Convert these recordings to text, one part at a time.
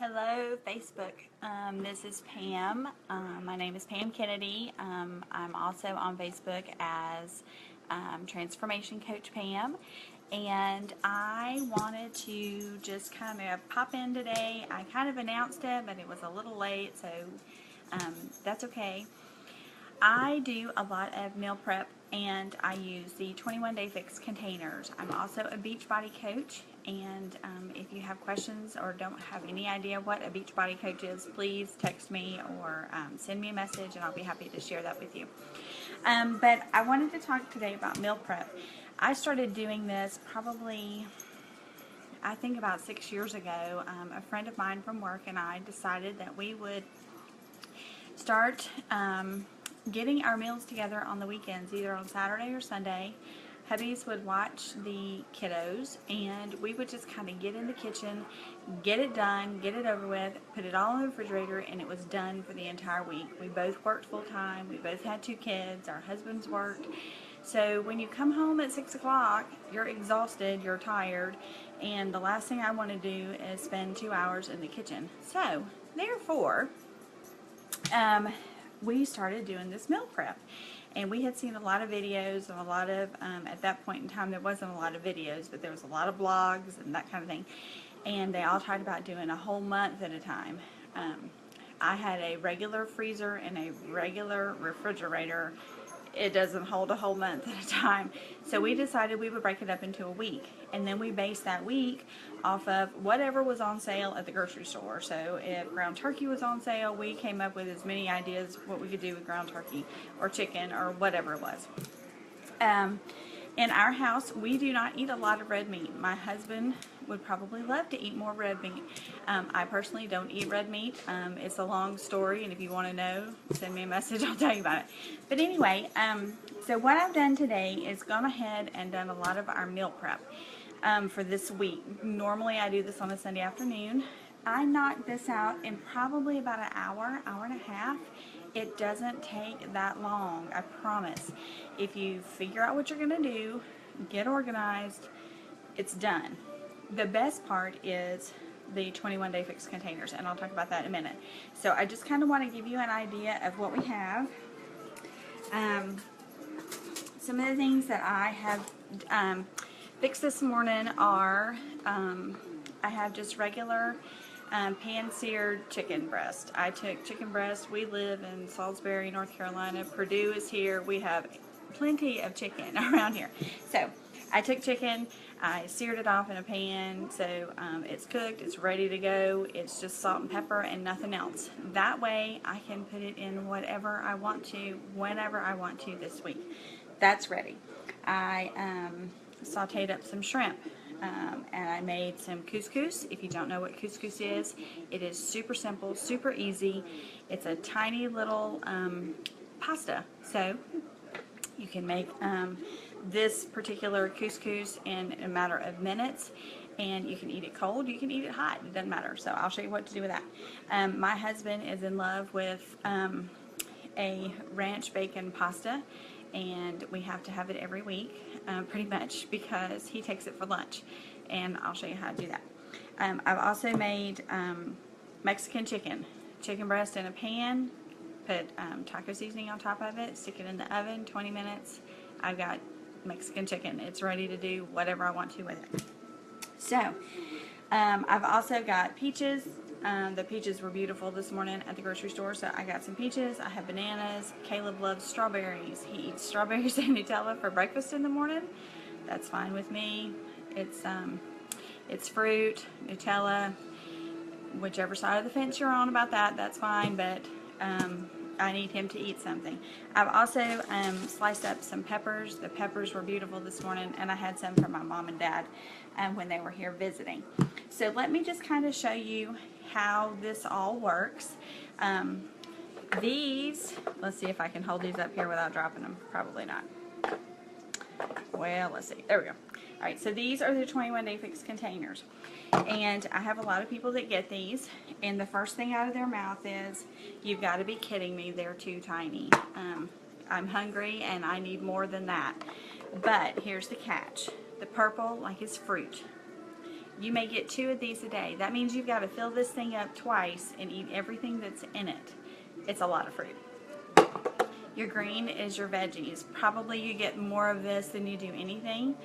Hello, Facebook. This is Pam. My name is Pam Kennedy. I'm also on Facebook as Transformation Coach Pam. And I wanted to just kind of pop in today. I kind of announced it, but it was a little late, so that's okay. I do a lot of meal prep and I use the 21 Day Fix containers. I'm also a Beachbody coach, and if you have questions or don't have any idea what a Beachbody coach is, please text me or send me a message and I'll be happy to share that with you. But I wanted to talk today about meal prep. I started doing this probably, I think about 6 years ago. A friend of mine from work and I decided that we would start getting our meals together on the weekends, either on Saturday or Sunday. Hubbies would watch the kiddos and we would just kind of get in the kitchen, get it done, get it over with, put it all in the refrigerator, and it was done for the entire week. We both worked full time, we both had 2 kids, our husbands worked. So when you come home at 6 o'clock, you're exhausted, you're tired, and the last thing I want to do is spend 2 hours in the kitchen. So therefore, we started doing this meal prep, and we had seen a lot of videos and a lot of at that point in time there wasn't a lot of videos, but there was a lot of blogs and that kind of thing, and they all talked about doing a whole month at a time. I had a regular freezer and a regular refrigerator. It doesn't hold a whole month at a time, so we decided we would break it up into a week, and then we based that week off of whatever was on sale at the grocery store. So if ground turkey was on sale, we came up with as many ideas what we could do with ground turkey or chicken or whatever it was. In our house, we do not eat a lot of red meat. My husband would probably love to eat more red meat. I personally don't eat red meat. It's a long story, and if you want to know, send me a message, I'll tell you about it. But anyway, so what I've done today is gone ahead and done a lot of our meal prep for this week. Normally I do this on a Sunday afternoon. I knocked this out in probably about an hour, hour and a half. It doesn't take that long, I promise. If you figure out what you're going to do, get organized, it's done. The best part is the 21 Day Fix containers, and I'll talk about that in a minute. So I just kind of want to give you an idea of what we have. Some of the things that I have fixed this morning are, I have just regular pan-seared chicken breast. I took chicken breast. We live in Salisbury, North Carolina. Purdue is here. We have plenty of chicken around here. So I took chicken, I seared it off in a pan, so it's cooked, it's ready to go. It's just salt and pepper and nothing else. That way I can put it in whatever I want to, whenever I want to this week. That's ready. I sauteed up some shrimp. And I made some couscous. If you don't know what couscous is, it is super simple, super easy. It's a tiny little pasta. So you can make this particular couscous in a matter of minutes, and you can eat it cold, you can eat it hot, it doesn't matter. So I'll show you what to do with that. My husband is in love with a ranch bacon pasta, and we have to have it every week, pretty much, because he takes it for lunch, and I'll show you how to do that. I've also made Mexican chicken breast in a pan, put taco seasoning on top of it, stick it in the oven, 20 minutes. I've got Mexican chicken. It's ready to do whatever I want to with it. So I've also got peaches. The peaches were beautiful this morning at the grocery store, so I got some peaches. I have bananas. Caleb loves strawberries. He eats strawberries and Nutella for breakfast in the morning. That's fine with me. It's fruit, Nutella, whichever side of the fence you're on about that, that's fine, but I need him to eat something. I've also sliced up some peppers. The peppers were beautiful this morning, and I had some for my mom and dad when they were here visiting. So let me just kind of show you how this all works. These, let's see if I can hold these up here without dropping them. Probably not. Well, let's see. There we go. All right, so these are the 21 Day Fix containers. And I have a lot of people that get these, and the first thing out of their mouth is, "You've got to be kidding me, they're too tiny. I'm hungry and I need more than that." But here's the catch. The purple, like, is fruit. You may get 2 of these a day. That means you've got to fill this thing up twice and eat everything that's in it. It's a lot of fruit. Your green is your veggies. Probably you get more of this than you do anything,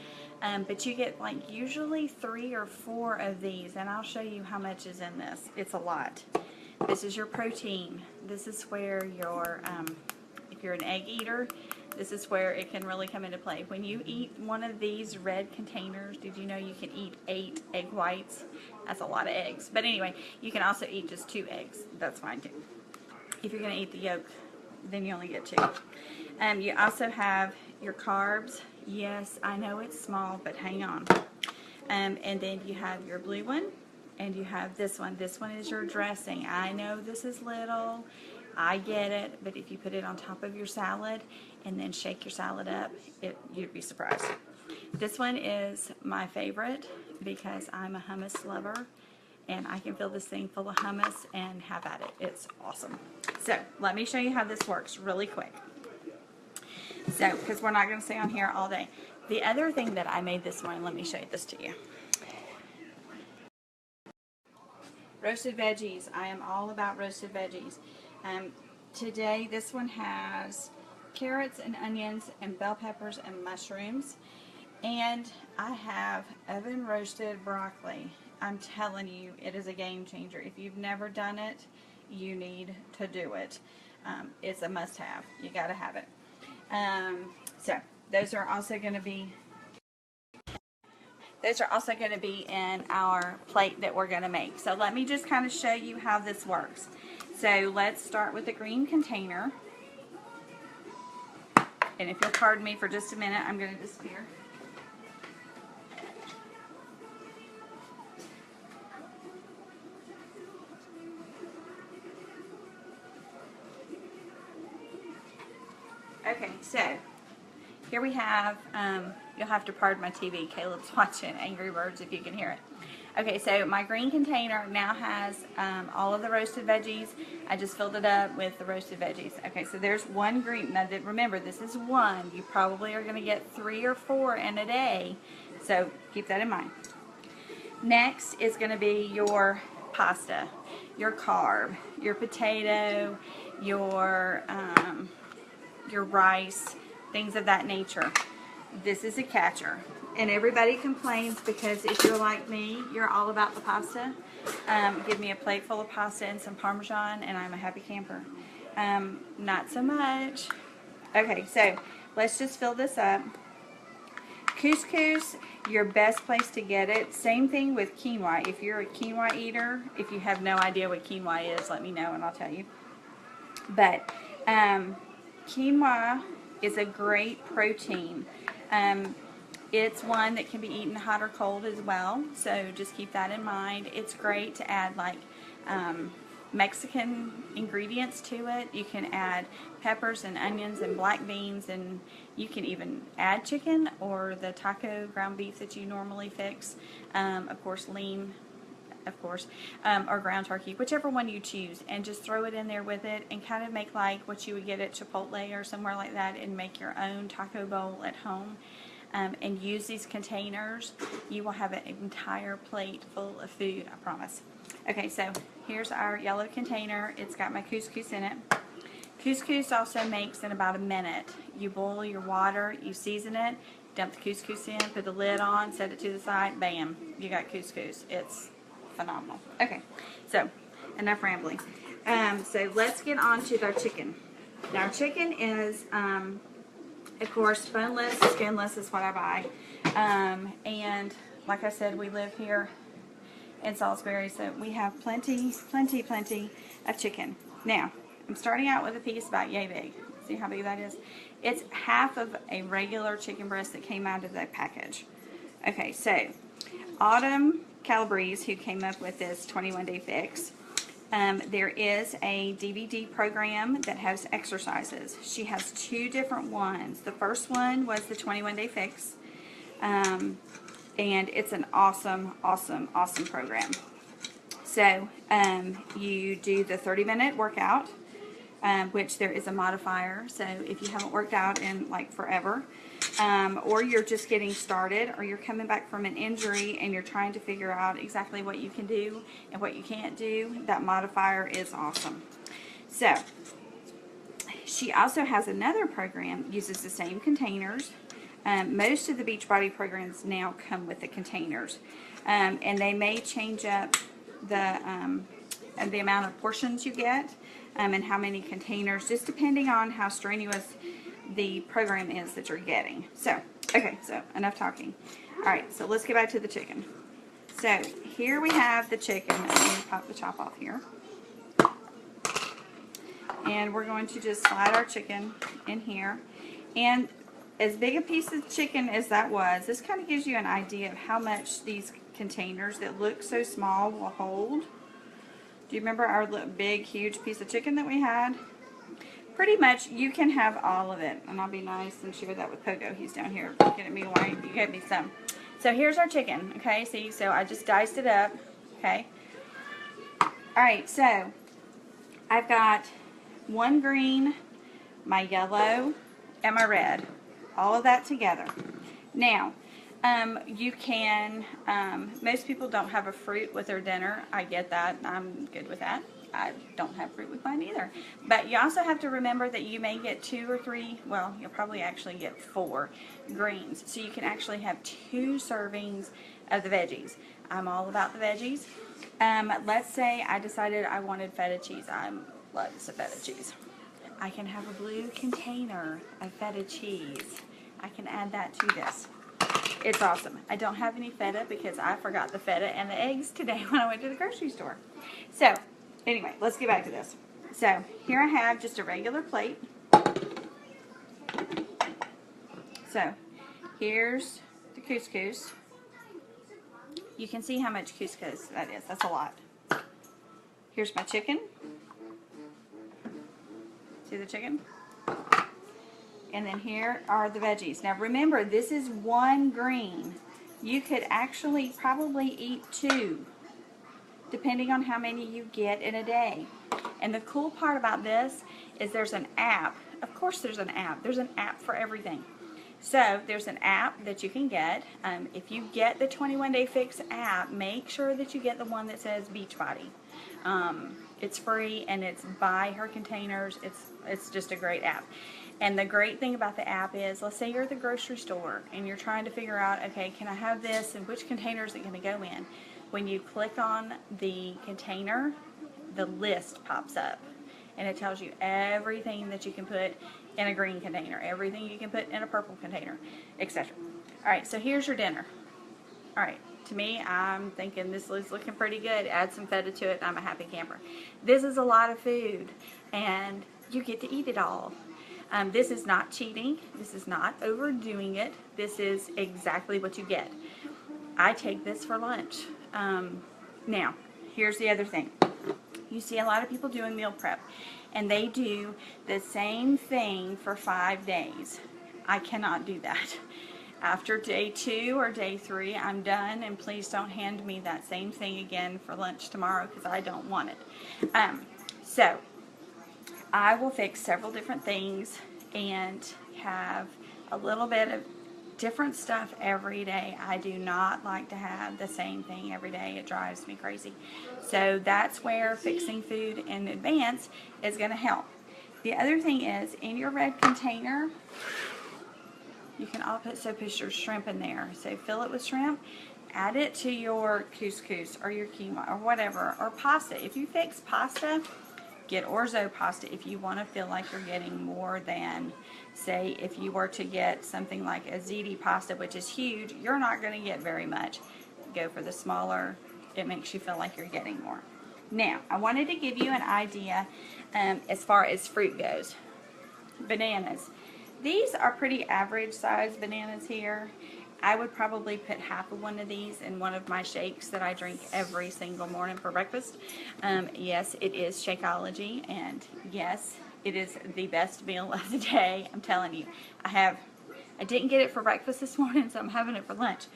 but you get like usually 3 or 4 of these, and I'll show you how much is in this. It's a lot. This is your protein. This is where your, if you're an egg eater, this is where it can really come into play. When you eat one of these red containers, did you know you can eat 8 egg whites? That's a lot of eggs. But anyway, you can also eat just 2 eggs. That's fine too. If you're going to eat the yolk, then you only get 2. You also have your carbs. Yes, I know it's small, but hang on. And then you have your blue one, and you have this one. This one is your dressing. I know this is little. I get it, but if you put it on top of your salad and then shake your salad up, you'd be surprised. This one is my favorite because I'm a hummus lover, and I can fill this thing full of hummus and have at it. It's awesome. So let me show you how this works really quick. So, because we're not going to stay on here all day. The other thing that I made this morning, let me show you this to you. Roasted veggies. I am all about roasted veggies. Today, this one has carrots and onions and bell peppers and mushrooms. And I have oven roasted broccoli. I'm telling you, it is a game changer. If you've never done it, you need to do it. It's a must-have. You got to have it. So those are also going to be in our plate that we're going to make. So let me just kind of show you how this works. So let's start with the green container. And if you'll pardon me for just a minute, I'm going to disappear. Okay, so here we have, you'll have to pardon my TV. Caleb's watching Angry Birds if you can hear it. Okay, so my green container now has all of the roasted veggies. I just filled it up with the roasted veggies. Okay, so there's one green. Now, remember, this is one. You probably are going to get 3 or 4 in a day, so keep that in mind. Next is going to be your pasta, your carb, your potato, your rice, things of that nature. This is a catcher. And everybody complains because if you're like me, you're all about the pasta. Give me a plate full of pasta and some Parmesan and I'm a happy camper. Not so much. Okay, so let's just fill this up. Couscous, your best place to get it. Same thing with quinoa. If you're a quinoa eater, if you have no idea what quinoa is, let me know and I'll tell you. But quinoa is a great protein. It's one that can be eaten hot or cold as well, so just keep that in mind. It's great to add like Mexican ingredients to it. You can add peppers and onions and black beans, and you can even add chicken or the taco ground beef that you normally fix. Of course, lean, of course, or ground turkey, whichever one you choose, and just throw it in there with it and kind of make like what you would get at Chipotle or somewhere like that and make your own taco bowl at home. And use these containers. You will have an entire plate full of food, I promise. Okay, so here's our yellow container. It's got my couscous in it. Couscous also makes in about a minute. You boil your water, you season it, dump the couscous in, put the lid on, set it to the side, bam, you got couscous. It's phenomenal. Okay, so enough rambling. So let's get on to our chicken. Now, chicken is of course, boneless, skinless is what I buy. And like I said, we live here in Salisbury, so we have plenty of chicken. Now, I'm starting out with a piece about yay big. See how big that is? It's half of a regular chicken breast that came out of the package. Okay, so Autumn Calabrese, who came up with this 21-day fix, there is a DVD program that has exercises. She has 2 different ones. The first one was the 21-day fix, and it's an awesome program. So you do the 30-minute workout, which there is a modifier. So if you haven't worked out in like forever, or you're just getting started, or you're coming back from an injury and you're trying to figure out exactly what you can do and what you can't do, that modifier is awesome. So she also has another program, uses the same containers. Most of the Beachbody programs now come with the containers, and they may change up the amount of portions you get, and how many containers, just depending on how strenuous the program is that you're getting. So, okay, so enough talking. All right, so let's get back to the chicken. So here we have the chicken. Let me pop the chop off here. And we're going to just slide our chicken in here. And as big a piece of chicken as that was, this kind of gives you an idea of how much these containers that look so small will hold. Do you remember our big, huge piece of chicken that we had? Pretty much, you can have all of it. And I'll be nice and share that with Pogo. He's down here looking at me while you gave me some. So here's our chicken, okay? See, so I just diced it up, okay? All right, so I've got one green, my yellow, and my red. All of that together. Now, you can, most people don't have a fruit with their dinner. I get that. I'm good with that. I don't have fruit with mine either. But you also have to remember that you may get 2 or 3, well, you'll probably actually get 4 greens. So you can actually have 2 servings of the veggies. I'm all about the veggies. Let's say I decided I wanted feta cheese. I love some feta cheese. I can have a blue container of feta cheese. I can add that to this. It's awesome. I don't have any feta because I forgot the feta and the eggs today when I went to the grocery store. So, anyway, let's get back to this. So, here I have just a regular plate. So, here's the couscous. You can see how much couscous that is. That's a lot. Here's my chicken. See the chicken? And then here are the veggies. Now remember, this is 1 green. You could actually probably eat 2, depending on how many you get in a day. And the cool part about this is there's an app. Of course there's an app. There's an app for everything. So there's an app that you can get. If you get the 21 Day Fix app, make sure that you get the one that says Beachbody. It's free and it's by her containers. It's just a great app. And the great thing about the app is, let's say you're at the grocery store and you're trying to figure out, okay, can I have this and which container is it going to go in? When you click on the container, the list pops up and it tells you everything that you can put in a green container, everything you can put in a purple container, etc. All right, so here's your dinner. All right, to me, I'm thinking this is looking pretty good. Add some feta to it, I'm a happy camper. This is a lot of food, and you get to eat it all. This is not cheating. This is not overdoing it. This is exactly what you get. I take this for lunch. Now, here's the other thing. You see a lot of people doing meal prep, and they do the same thing for 5 days. I cannot do that. After day 2 or day 3, I'm done, and please don't hand me that same thing again for lunch tomorrow because I don't want it. So, I will fix several different things and have a little bit of different stuff every day. I do not like to have the same thing every day. It drives me crazy. So that's where fixing food in advance is going to help. The other thing is, in your red container, you can also put your shrimp in there. So fill it with shrimp, add it to your couscous or your quinoa or whatever, or pasta. If you fix pasta, get orzo pasta if you want to feel like you're getting more than, say, if you were to get something like a ziti pasta, which is huge, you're not going to get very much. Go for the smaller. It makes you feel like you're getting more. Now, I wanted to give you an idea as far as fruit goes. Bananas. These are pretty average size bananas here. I would probably put half of one of these in one of my shakes that I drink every single morning for breakfast. Yes, it is Shakeology, and yes, it is the best meal of the day. I'm telling you. I didn't get it for breakfast this morning, so I'm having it for lunch.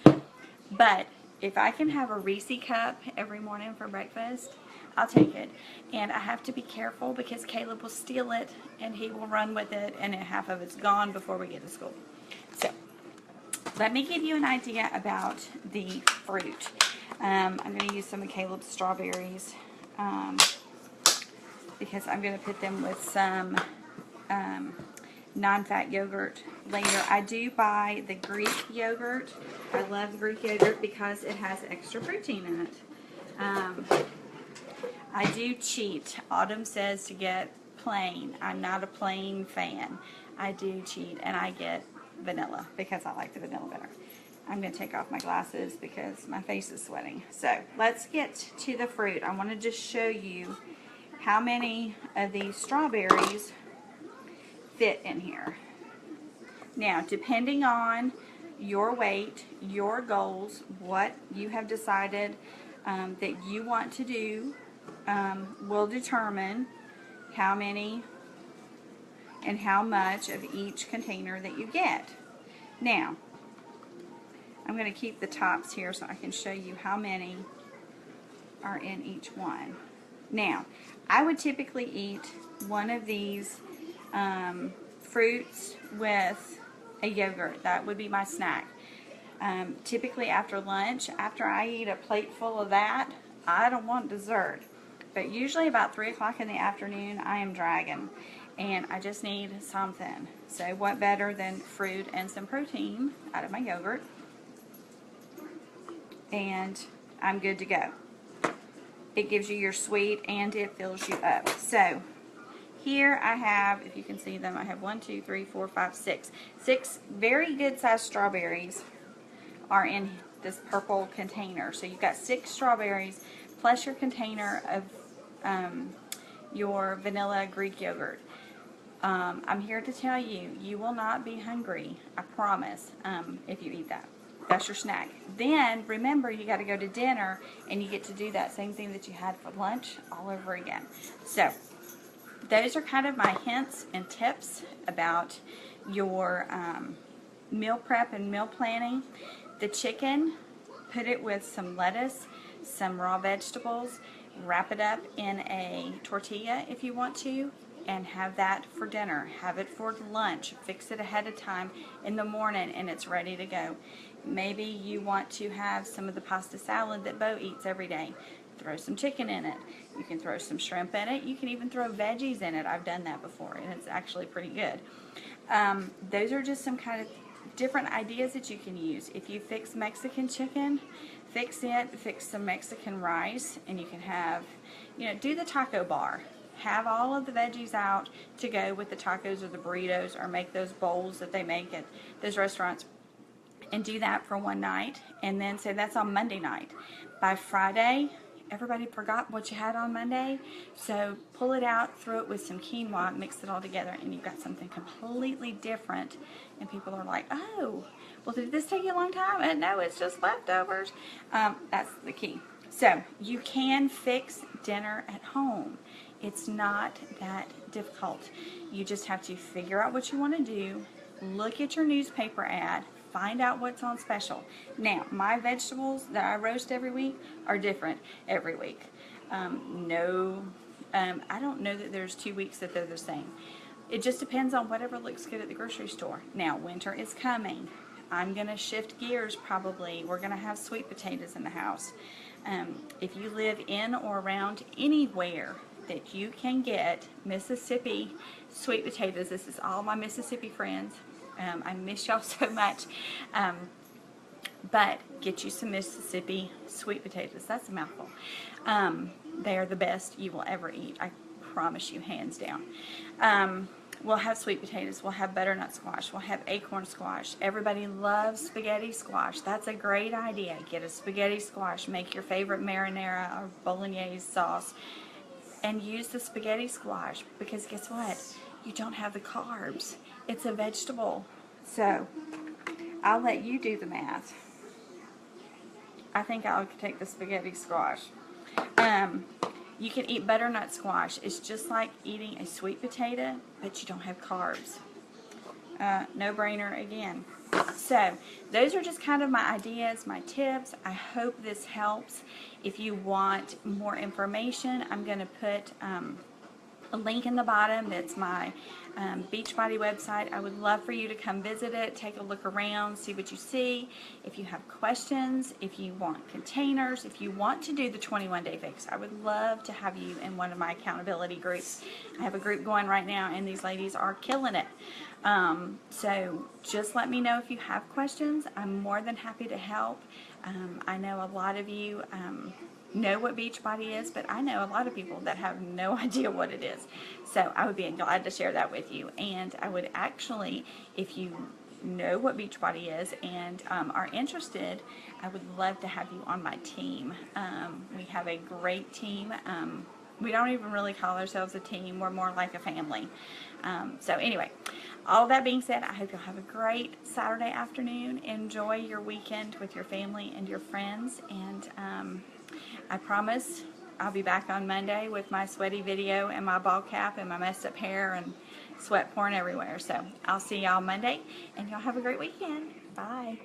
But if I can have a Reese cup every morning for breakfast, I'll take it. And I have to be careful because Caleb will steal it and he will run with it, and half of it's gone before we get to school. So let me give you an idea about the fruit. I'm going to use some of Caleb's strawberries because I'm going to put them with some non-fat yogurt later. I do buy the Greek yogurt. I love the Greek yogurt because it has extra protein in it. I do cheat. Autumn says to get plain. I'm not a plain fan. I do cheat, and I get vanilla because I like the vanilla better. I'm going to take off my glasses because my face is sweating. So let's get to the fruit. I want to just show you how many of these strawberries fit in here. Now, depending on your weight, your goals, what you have decided that you want to do will determine how many and how much of each container that you get. Now, I'm going to keep the tops here so I can show you how many are in each one. Now, I would typically eat one of these fruits with a yogurt. That would be my snack. Typically after lunch, after I eat a plate full of that, I don't want dessert. But usually about 3 o'clock in the afternoon, I am dragging. And I just need something. So what better than fruit and some protein out of my yogurt. And I'm good to go. It gives you your sweet and it fills you up. So here I have, if you can see them, I have 1, 2, 3, 4, 5, 6. 6 very good sized strawberries are in this purple container. So you've got 6 strawberries plus your container of your vanilla Greek yogurt. I'm here to tell you, you will not be hungry, I promise, if you eat that. That's your snack. Then, remember, you got to go to dinner, and you get to do that same thing that you had for lunch all over again. So, those are kind of my hints and tips about your meal prep and meal planning. The chicken, put it with some lettuce, some raw vegetables, wrap it up in a tortilla if you want to, and have that for dinner. Have it for lunch. Fix it ahead of time in the morning and it's ready to go. Maybe you want to have some of the pasta salad that Bo eats every day. Throw some chicken in it. You can throw some shrimp in it. You can even throw veggies in it. I've done that before and it's actually pretty good. Those are just some kind of different ideas that you can use. If you fix Mexican chicken, fix it, fix some Mexican rice, and you can have, do the taco bar. Have all of the veggies out to go with the tacos or the burritos, or make those bowls that they make at those restaurants, and do that for one night, and then say that's on Monday night. By Friday, everybody forgot what you had on Monday, so pull it out, throw it with some quinoa, mix it all together, and you've got something completely different, and people are like, oh, well, did this take you a long time? And no, it's just leftovers. That's the key. So you can fix dinner at home. It's not that difficult. You just have to figure out what you want to do, look at your newspaper ad, find out what's on special. Now, my vegetables that I roast every week are different every week. I don't know that there's 2 weeks that they're the same. It just depends on whatever looks good at the grocery store. Now, winter is coming. I'm going to shift gears probably. We're going to have sweet potatoes in the house. If you live in or around anywhere that you can get Mississippi sweet potatoes, this is all my Mississippi friends. I miss y'all so much. But get you some Mississippi sweet potatoes. That's a mouthful. They are the best you will ever eat. I promise you, hands down. We'll have sweet potatoes. We'll have butternut squash. We'll have acorn squash. Everybody loves spaghetti squash. That's a great idea. Get a spaghetti squash. Make your favorite marinara or bolognese sauce. And use the spaghetti squash, because guess what? You don't have the carbs. It's a vegetable. So, I'll let you do the math. I think I'll take the spaghetti squash. You can eat butternut squash. It's just like eating a sweet potato, but you don't have carbs. No brainer again. So, those are just kind of my ideas, my tips. I hope this helps. If you want more information, I'm going to put a link in the bottom. That's my Beachbody website. I would love for you to come visit it, take a look around, see what you see. If you have questions, if you want containers, if you want to do the 21-day fix, I would love to have you in one of my accountability groups. I have a group going right now, and these ladies are killing it. So just let me know if you have questions. I'm more than happy to help. I know a lot of you know what Beachbody is, but I know a lot of people that have no idea what it is. So I would be glad to share that with you. And I would actually, if you know what Beachbody is and are interested, I would love to have you on my team. We have a great team. We don't even really call ourselves a team. We're more like a family. So anyway, all that being said, I hope you'll have a great Saturday afternoon. Enjoy your weekend with your family and your friends. And I promise I'll be back on Monday with my sweaty video and my ball cap and my messed up hair and sweat pouring everywhere. So I'll see y'all Monday, and y'all have a great weekend. Bye.